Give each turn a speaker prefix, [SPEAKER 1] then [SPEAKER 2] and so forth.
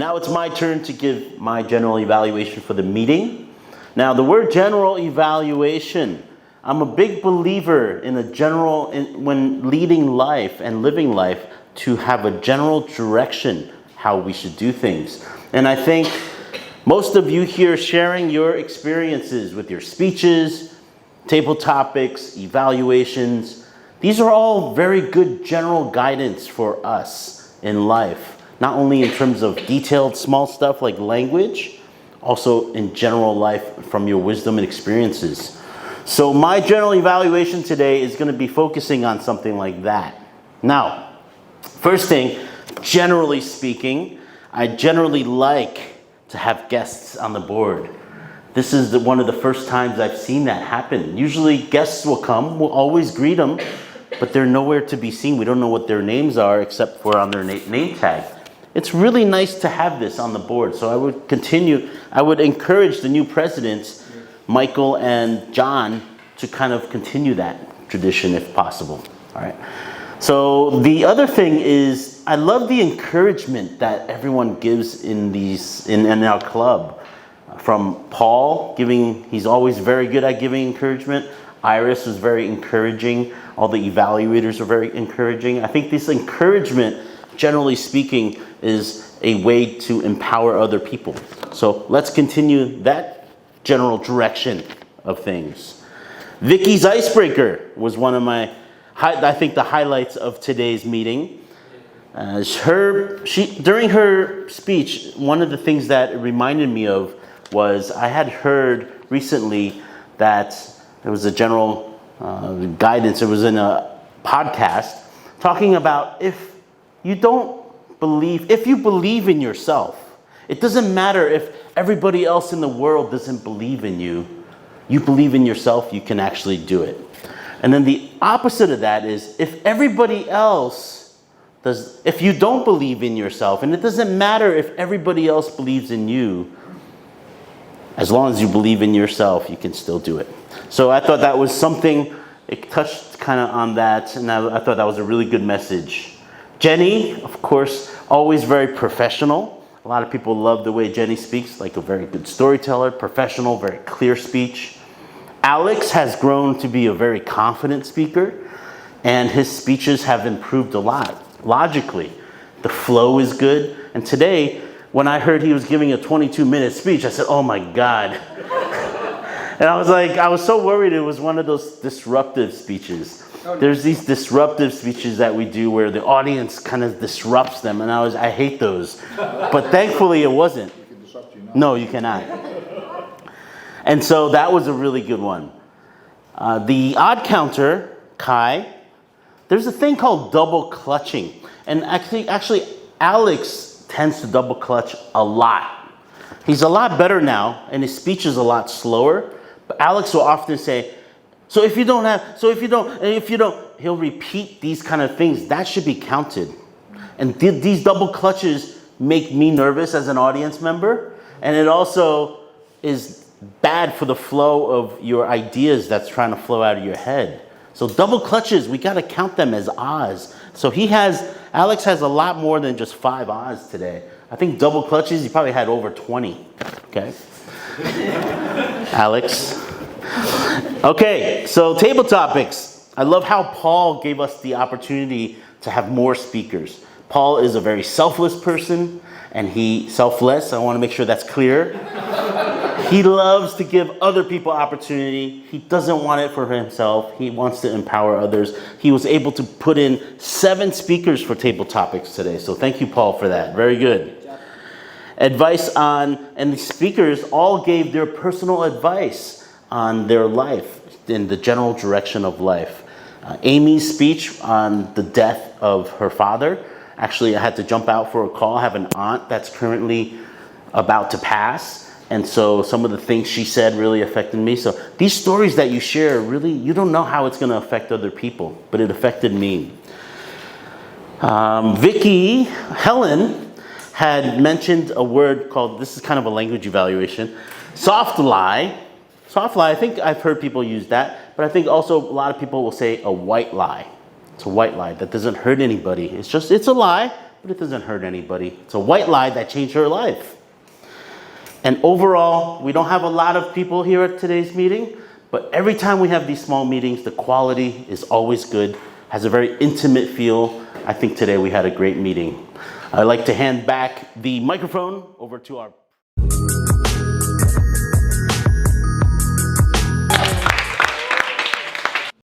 [SPEAKER 1] Now it's my turn to give my general evaluation for the meeting. Now the word general evaluation, I'm a big believer in when leading life and living life, to have a general direction how we should do things. And I think most of you here sharing your experiences with your speeches, table topics, evaluations, these are all very good general guidance for us in life. Not only in terms of detailed small stuff like language, also in general life from your wisdom and experiences. So my general evaluation today is going to be focusing on something like that. Now, first thing, generally speaking, I generally like to have guests on the board. This is one of the first times I've seen that happen. Usually guests will come, we'll always greet them, but they're nowhere to be seen. We don't know what their names are except for on their name tag. It's really nice to have this on the board. So I would encourage the new presidents, Michael and John, to kind of continue that tradition if possible. All right. So the other thing is, I love the encouragement that everyone gives in our club. From Paul, he's always very good at giving encouragement. Iris was very encouraging. All the evaluators are very encouraging. I think this encouragement, generally speaking, is a way to empower other people. So let's continue that general direction of things. Vicky's icebreaker was one of I think the highlights of today's meeting. During her speech, one of the things that it reminded me of was I had heard recently that there was a general guidance. It was in a podcast talking about if you believe in yourself, it doesn't matter if everybody else in the world doesn't believe in you. You believe in yourself, you can actually do it. And then the opposite of that is if everybody else if you don't believe in yourself, and it doesn't matter if everybody else believes in you, as long as you believe in yourself, you can still do it. So I thought that was something, it touched kind of on that, and I thought that was a really good message. Jenny, of course, always very professional. A lot of people love the way Jenny speaks, like a very good storyteller, professional, very clear speech. Alex has grown to be a very confident speaker, and his speeches have improved a lot. Logically, the flow is good. And today, when I heard he was giving a 22-minute speech, I said, oh my God. And I was so worried it was one of those disruptive speeches. There's these disruptive speeches that we do where the audience kind of disrupts them, and I hate those. But thankfully it wasn't.
[SPEAKER 2] You can disrupt you now.
[SPEAKER 1] No, you cannot. And so that was a really good one. The odd counter, Kai, there's a thing called double clutching. And actually Alex tends to double clutch a lot. He's a lot better now, and his speech is a lot slower. But Alex will often say, if you don't, he'll repeat these kind of things. That should be counted. And these double clutches make me nervous as an audience member. And it also is bad for the flow of your ideas that's trying to flow out of your head. So double clutches, we got to count them as ahs. So Alex has a lot more than just 5 ahs today. I think double clutches, he probably had over 20. Okay? Alex. Okay, so table topics. I love how Paul gave us the opportunity to have more speakers. Paul is a very selfless person, and selfless, I want to make sure that's clear. He loves to give other people opportunity. He doesn't want it for himself. He wants to empower others. He was able to put in 7 speakers for table topics today. So thank you, Paul, for that. Very good. Advice and the speakers all gave their personal advice on their life, in the general direction of life. Amy's speech on the death of her father. Actually, I had to jump out for a call. I have an aunt that's currently about to pass. And so some of the things she said really affected me. So these stories that you share, really, you don't know how it's going to affect other people, but it affected me. Helen had mentioned a word called, this is kind of a language evaluation, soft lie. Soft lie, I think I've heard people use that, but I think also a lot of people will say a white lie. It's a white lie that doesn't hurt anybody. It's a lie, but it doesn't hurt anybody. It's a white lie that changed her life. And overall, we don't have a lot of people here at today's meeting, but every time we have these small meetings, the quality is always good, has a very intimate feel. I think today we had a great meeting. I'd like to hand back the microphone over to our